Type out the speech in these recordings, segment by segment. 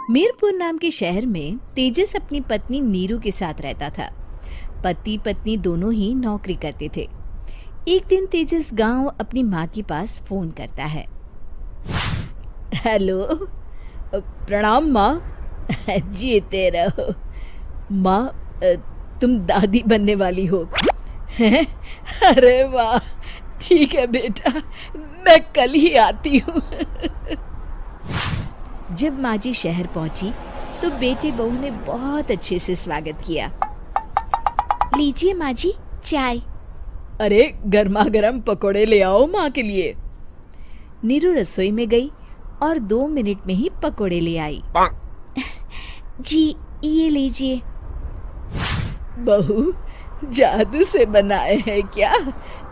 मीरपुर नाम के शहर में तेजस अपनी पत्नी नीरू के साथ रहता था। पति पत्नी दोनों ही नौकरी करते थे। एक दिन तेजस गांव अपनी माँ के पास फोन करता है। हेलो, प्रणाम माँ। जीते रहो माँ, तुम दादी बनने वाली हो हैं? अरे वाह, ठीक है बेटा, मैं कल ही आती हूँ। जब माँ जी शहर पहुंची तो बेटे बहू ने बहुत अच्छे से स्वागत किया। लीजिए माँ जी, चाय। अरे गर्मा गर्म पकोड़े ले आओ माँ के लिए। नीरू रसोई में गई और 2 मिनट में ही पकोड़े ले आई। जी ये लीजिए। बहू जादू से बनाए हैं क्या?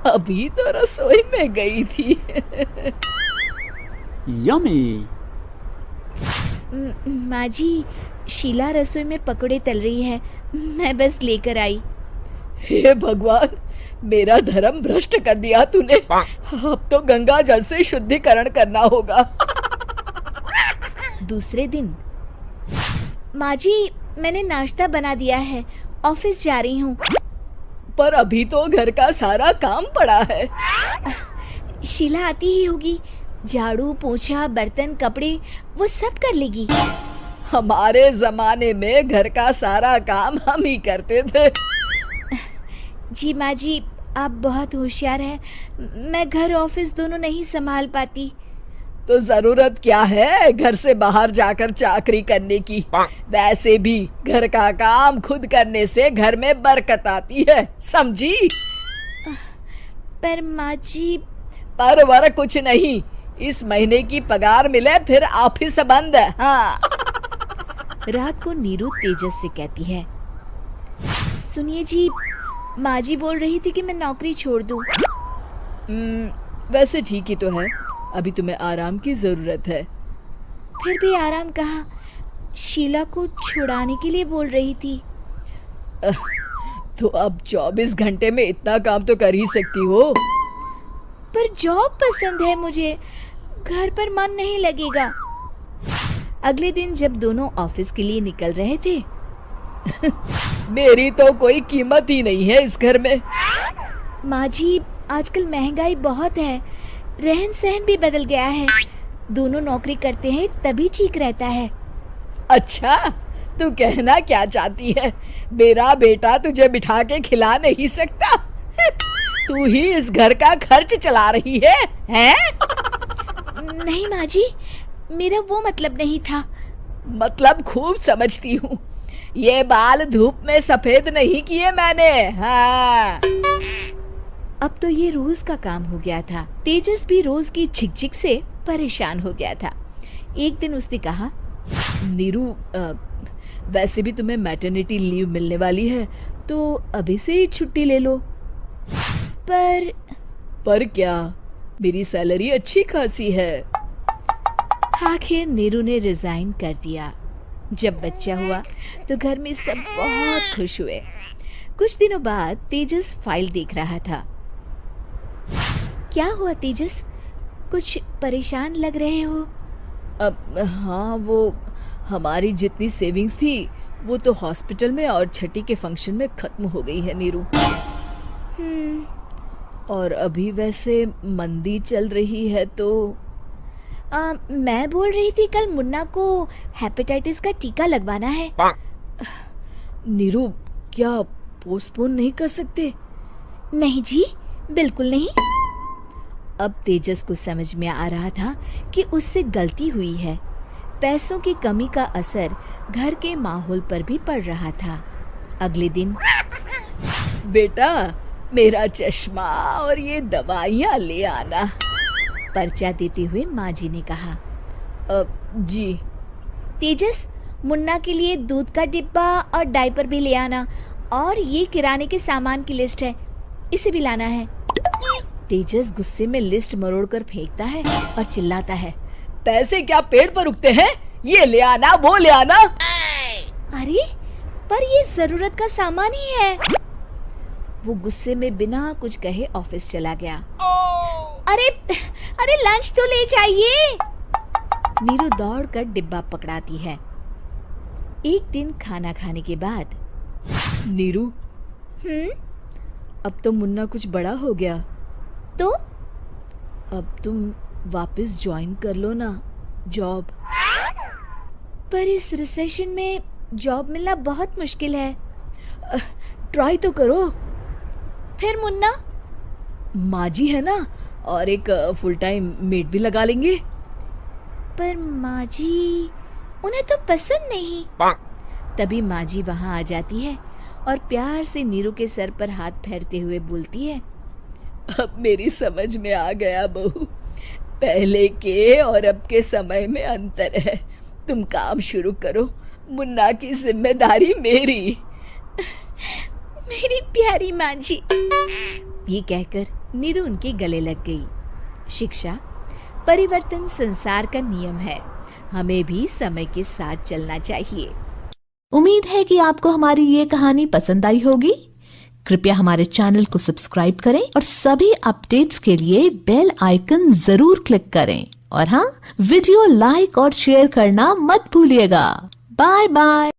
अभी तो रसोई में गई थी। यम्मी। माँ जी, शीला रसोई में पकोड़े तल रही है, मैं बस लेकर आई। हे भगवान, मेरा धर्म भ्रष्ट कर दिया तूने। अब तो गंगा जल से शुद्धिकरण करना होगा। दूसरे दिन, माँ जी मैंने नाश्ता बना दिया है, ऑफिस जा रही हूँ। पर अभी तो घर का सारा काम पड़ा है। शीला आती ही होगी, झाड़ू पोछा बर्तन कपड़े वो सब कर लेगी। हमारे जमाने में घर का सारा काम हम ही करते थे। जी माँ जी, आप बहुत होशियार हैं, मैं घर ऑफिस दोनों नहीं संभाल पाती। तो जरूरत क्या है घर से बाहर जाकर चाकरी करने की? वैसे भी घर का काम खुद करने से घर में बरकत आती है, समझी? पर माँ जी। पर वर कुछ नहीं, इस महीने की पगार मिले फिर ऑफिस बंद है। हाँ। रात को नीरू तेजस से कहती है, सुनिए जी, माँ जी बोल रही थी कि मैं नौकरी छोड़ दूं। वैसे ठीक ही तो है, अभी तुम्हें आराम की जरूरत है। फिर भी आराम कहाँ, शीला को छुड़ाने के लिए बोल रही थी। तो अब 24 घंटे में इतना काम तो कर ही सकती हो। पर जॉब पसंद है मुझे, घर पर मन नहीं लगेगा। अगले दिन जब दोनों ऑफिस के लिए निकल रहे थे, मेरी तो कोई कीमत ही नहीं है इस घर में। माँ जी, आजकल महंगाई बहुत है, रहन सहन भी बदल गया है, दोनों नौकरी करते हैं तभी ठीक रहता है। अच्छा, तू कहना क्या चाहती है? मेरा बेटा तुझे बिठा के खिला नहीं सकता? तू ही इस घर का खर्च चला रही है, हैं? नहीं माँ जी, मेरा वो मतलब नहीं था। मतलब खूब समझती हूँ, ये बाल धूप में सफेद नहीं किए मैंने। हाँ। अब तो ये रोज का काम हो गया था। तेजस भी रोज की झिकझिक से परेशान हो गया था। एक दिन उसने कहा, नीरू, वैसे भी तुम्हें मैटरनिटी लीव मिलने वाली है, तो अभी से ही छुट्टी ले लो। पर क्या, मेरी सैलरी अच्छी खासी है। आखिर नीरू ने रिजाइन कर दिया। जब बच्चा हुआ तो घर में सब बहुत खुश हुए। कुछ दिनों बाद तेजस फाइल देख रहा था। क्या हुआ तेजस, कुछ परेशान लग रहे हो? हाँ, वो हमारी जितनी सेविंग्स थी वो तो हॉस्पिटल में और छठी के फंक्शन में खत्म हो गई है नीरू। और अभी वैसे मंदी चल रही है तो मैं बोल रही थी कल मुन्ना को हेपेटाइटिस का टीका लगवाना है। नीरू, क्या पोस्टपोन नहीं कर सकते? नहीं जी, बिल्कुल नहीं। अब तेजस को समझ में आ रहा था कि उससे गलती हुई है। पैसों की कमी का असर घर के माहौल पर भी पड़ रहा था। अगले दिन, बेटा मेरा चश्मा और ये दवाइयाँ ले आना, पर्चा देते हुए माँ जी ने कहा। जी। तेजस, मुन्ना के लिए दूध का डिब्बा और डायपर भी ले आना, और ये किराने के सामान की लिस्ट है, इसे भी लाना है। तेजस गुस्से में लिस्ट मरोड़कर फेंकता है और चिल्लाता है, पैसे क्या पेड़ पर उगते हैं? ये ले आना, वो ले आना। अरे पर ये जरूरत का सामान ही है। वो गुस्से में बिना कुछ कहे ऑफिस चला गया। अरे लंच तो ले जाइए। नीरू दौड़कर डिब्बा पकड़ाती है। एक दिन खाना खाने के बाद, नीरू, अब तो मुन्ना कुछ बड़ा हो गया, तो अब तुम वापस ज्वाइन कर लो ना जॉब। पर इस रिसेशन में जॉब मिलना बहुत मुश्किल है। ट्राई तो करो। फिर मुन्ना, माँ जी है ना, और एक फुल टाइम मेड भी लगा लेंगे। पर माँ जी, उन्हें तो पसंद नहीं। तभी माँ जी वहाँ आ जाती है और प्यार से नीरू के सर पर हाथ फेरते हुए बोलती है, अब मेरी समझ में आ गया बहू, पहले के और अब के समय में अंतर है। तुम काम शुरू करो, मुन्ना की जिम्मेदारी मेरी। मेरी प्यारी माँ जी, ये कहकर नीरू उनके गले लग गई। शिक्षा, परिवर्तन संसार का नियम है, हमें भी समय के साथ चलना चाहिए। उम्मीद है कि आपको हमारी ये कहानी पसंद आई होगी। कृपया हमारे चैनल को सब्सक्राइब करें और सभी अपडेट्स के लिए बेल आइकन जरूर क्लिक करें। और हाँ, वीडियो लाइक और शेयर करना मत भूलिएगा। Bye bye.